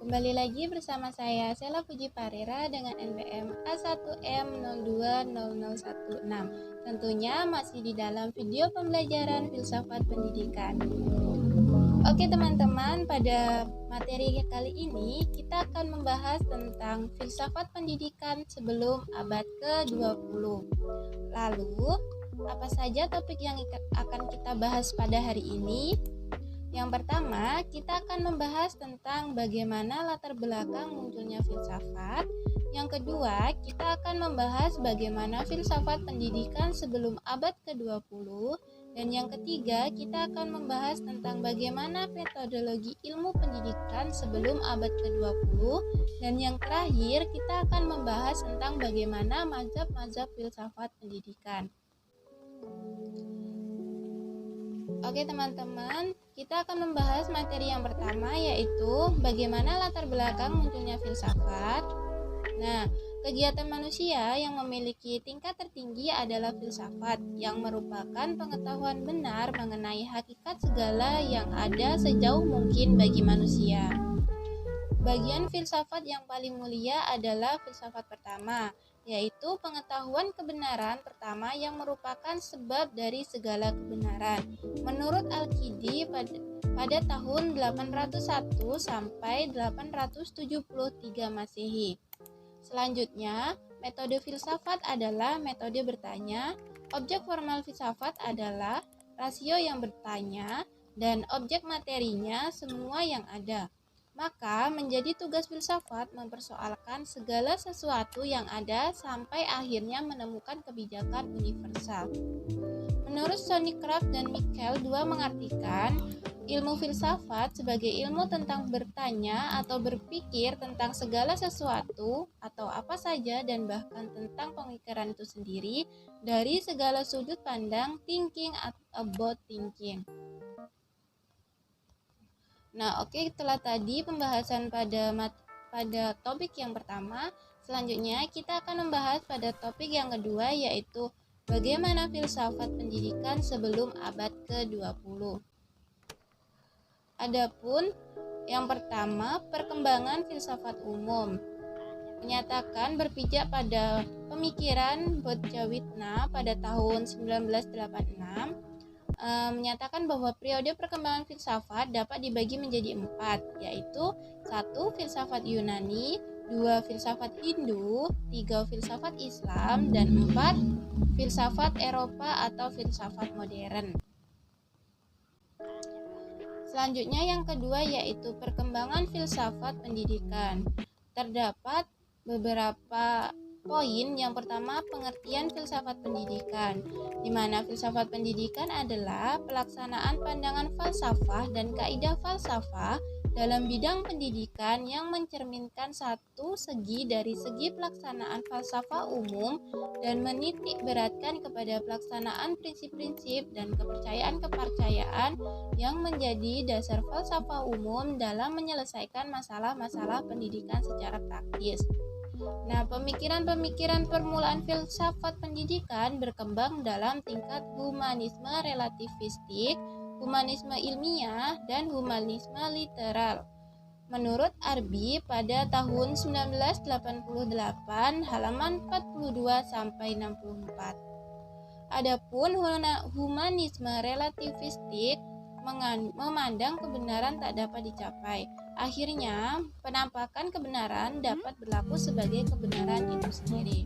Kembali lagi bersama saya Sela Puji Parera dengan NPM A1M020016. Tentunya masih di dalam video pembelajaran filsafat pendidikan. Oke teman-teman, pada materi kali ini kita akan membahas tentang filsafat pendidikan sebelum abad ke-20. Lalu, apa saja topik yang akan kita bahas pada hari ini? Yang pertama, kita akan membahas tentang bagaimana latar belakang munculnya filsafat. Yang kedua, kita akan membahas bagaimana filsafat pendidikan sebelum abad ke-20. Dan yang ketiga, kita akan membahas tentang bagaimana metodologi ilmu pendidikan sebelum abad ke-20. Dan yang terakhir, kita akan membahas tentang bagaimana mazhab-mazhab filsafat pendidikan. Oke teman-teman, kita akan membahas materi yang pertama, yaitu bagaimana latar belakang munculnya filsafat. Nah, kegiatan manusia yang memiliki tingkat tertinggi adalah filsafat, yang merupakan pengetahuan benar mengenai hakikat segala yang ada sejauh mungkin bagi manusia. Bagian filsafat yang paling mulia adalah filsafat pertama, yaitu pengetahuan kebenaran pertama yang merupakan sebab dari segala kebenaran. Menurut Al-Kindi pada tahun 801 sampai 873 Masehi. Selanjutnya, metode filsafat adalah metode bertanya. Objek formal filsafat adalah rasio yang bertanya, dan objek materinya semua yang ada. Maka menjadi tugas filsafat mempersoalkan segala sesuatu yang ada sampai akhirnya menemukan kebijakan universal. Menurut Thornycroft dan Michael II mengartikan ilmu filsafat sebagai ilmu tentang bertanya atau berpikir tentang segala sesuatu atau apa saja dan bahkan tentang pemikiran itu sendiri dari segala sudut pandang, thinking about thinking. Nah, oke, itulah tadi pembahasan pada topik yang pertama. Selanjutnya kita akan membahas pada topik yang kedua, yaitu bagaimana filsafat pendidikan sebelum abad ke-20. Adapun yang pertama, perkembangan filsafat umum menyatakan berpijak pada pemikiran Bodjawitna pada tahun 1986. Menyatakan bahwa periode perkembangan filsafat dapat dibagi menjadi 4, yaitu 1. Filsafat Yunani, 2. Filsafat Hindu, 3. Filsafat Islam, dan 4. Filsafat Eropa atau filsafat modern. Selanjutnya yang kedua yaitu perkembangan filsafat pendidikan. Terdapat beberapa poin. Yang pertama, pengertian filsafat pendidikan, di mana filsafat pendidikan adalah pelaksanaan pandangan falsafah dan kaidah falsafah dalam bidang pendidikan yang mencerminkan satu segi dari segi pelaksanaan falsafah umum dan menitik beratkan kepada pelaksanaan prinsip-prinsip dan kepercayaan-kepercayaan yang menjadi dasar falsafah umum dalam menyelesaikan masalah-masalah pendidikan secara praktis. Nah, pemikiran-pemikiran permulaan filsafat pendidikan berkembang dalam tingkat humanisme relativistik, humanisme ilmiah, dan humanisme literal. Menurut Arbi pada tahun 1988 halaman 42 sampai 64. Adapun humanisme relativistik memandang kebenaran tak dapat dicapai. Akhirnya, penampakan kebenaran dapat berlaku sebagai kebenaran itu sendiri.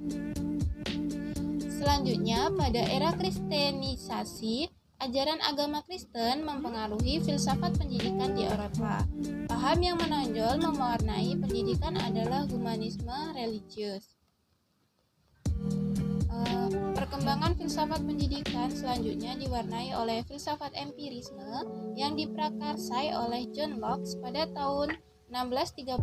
Selanjutnya, pada era kristenisasi, ajaran agama Kristen mempengaruhi filsafat pendidikan di Eropa. Paham yang menonjol mewarnai pendidikan adalah humanisme religius. Perkembangan filsafat pendidikan selanjutnya diwarnai oleh filsafat empirisme yang diprakarsai oleh John Locke pada tahun 1632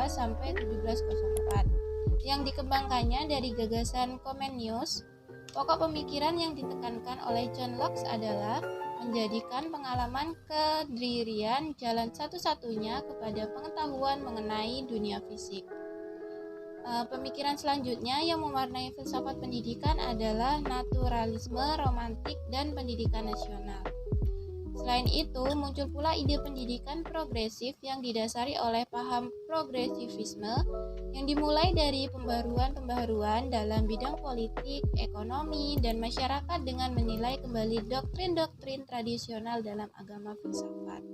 sampai 1704, yang dikembangkannya dari gagasan Comenius. Pokok pemikiran yang ditekankan oleh John Locke adalah menjadikan pengalaman kedirian jalan satu-satunya kepada pengetahuan mengenai dunia fisik. Pemikiran selanjutnya yang mewarnai filsafat pendidikan adalah naturalisme romantik dan pendidikan nasional. Selain itu, muncul pula ide pendidikan progresif yang didasari oleh paham progresivisme yang dimulai dari pembaharuan-pembaharuan dalam bidang politik, ekonomi, dan masyarakat dengan menilai kembali doktrin-doktrin tradisional dalam agama filsafat.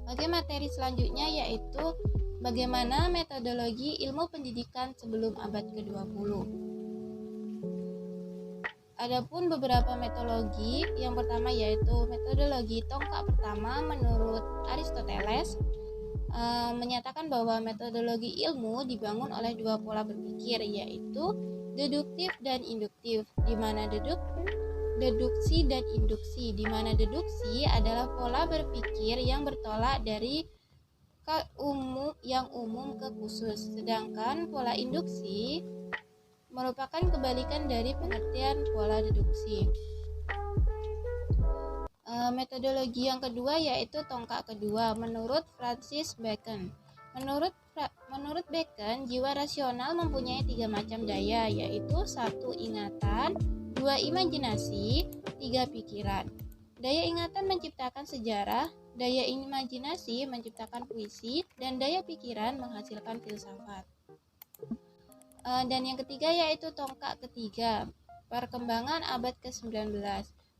Oke, materi selanjutnya yaitu bagaimana metodologi ilmu pendidikan sebelum abad ke-20. Adapun beberapa metodologi, yang pertama yaitu metodologi tongkat pertama menurut Aristoteles menyatakan bahwa metodologi ilmu dibangun oleh dua pola berpikir, yaitu deduktif dan induktif, di mana deduksi dan induksi, di mana deduksi adalah pola berpikir yang bertolak dari yang umum ke khusus, sedangkan pola induksi merupakan kebalikan dari pengertian pola deduksi. Metodologi yang kedua yaitu tongkat kedua menurut Francis Bacon. Menurut Bacon, jiwa rasional mempunyai 3 macam daya, yaitu 1 ingatan, 2 imajinasi, 3 pikiran. Daya ingatan menciptakan sejarah, daya imajinasi menciptakan puisi, dan daya pikiran menghasilkan filsafat. Dan yang ketiga yaitu tongkat ketiga, perkembangan abad ke-19,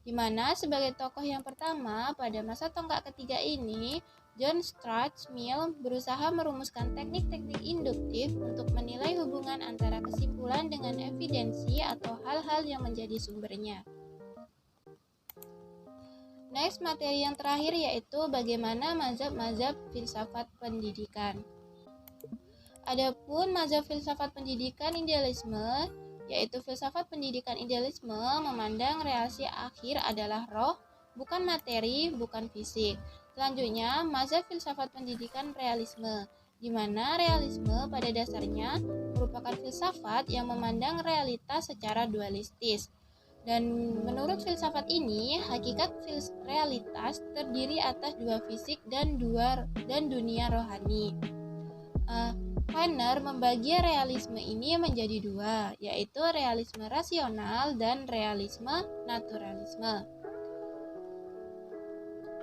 di mana sebagai tokoh yang pertama pada masa tongkat ketiga ini, John Stuart Mill berusaha merumuskan teknik-teknik induktif untuk menilai hubungan antara kesimpulan dengan evidensi atau hal-hal yang menjadi sumbernya. Next, materi yang terakhir yaitu bagaimana mazhab-mazhab filsafat pendidikan. Adapun mazhab filsafat pendidikan idealisme, yaitu filsafat pendidikan idealisme memandang realisasi akhir adalah roh, bukan materi, bukan fisik. Selanjutnya, mazhab filsafat pendidikan realisme, di mana realisme pada dasarnya merupakan filsafat yang memandang realitas secara dualistis. Dan menurut filsafat ini, hakikat realitas terdiri atas dua fisik dan dunia rohani. Feiner membagi realisme ini menjadi dua, yaitu realisme rasional dan realisme naturalisme.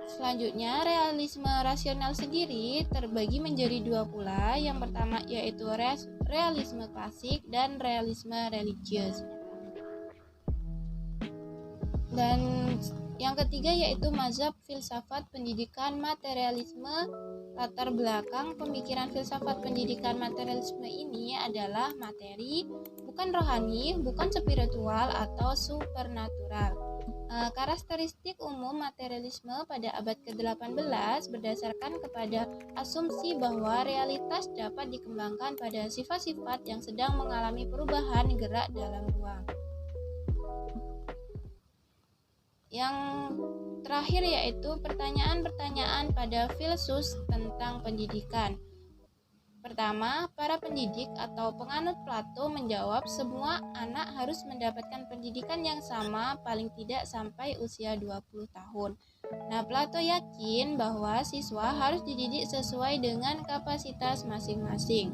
Selanjutnya, realisme rasional sendiri terbagi menjadi dua pula. Yang pertama yaitu realisme klasik dan realisme religius. Dan yang ketiga yaitu mazhab filsafat pendidikan materialisme. Latar belakang pemikiran filsafat pendidikan materialisme ini adalah materi, bukan rohani, bukan spiritual atau supernatural. Karakteristik umum materialisme pada abad ke-18 berdasarkan kepada asumsi bahwa realitas dapat dikembangkan pada sifat-sifat yang sedang mengalami perubahan gerak dalam ruang. Yang terakhir yaitu pertanyaan-pertanyaan pada filsus tentang pendidikan. Pertama, para pendidik atau penganut Plato menjawab semua anak harus mendapatkan pendidikan yang sama paling tidak sampai usia 20 tahun. Nah, Plato yakin bahwa siswa harus dididik sesuai dengan kapasitas masing-masing.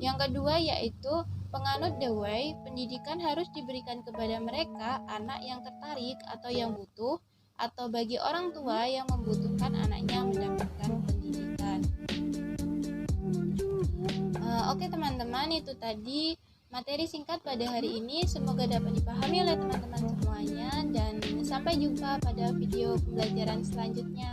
Yang kedua yaitu penganut Dewey, pendidikan harus diberikan kepada mereka, anak yang tertarik atau yang butuh, atau bagi orang tua yang membutuhkan anaknya mendapatkan pendidikan. Oke teman-teman, itu tadi materi singkat pada hari ini. Semoga dapat dipahami oleh teman-teman semuanya, dan sampai jumpa pada video pembelajaran selanjutnya.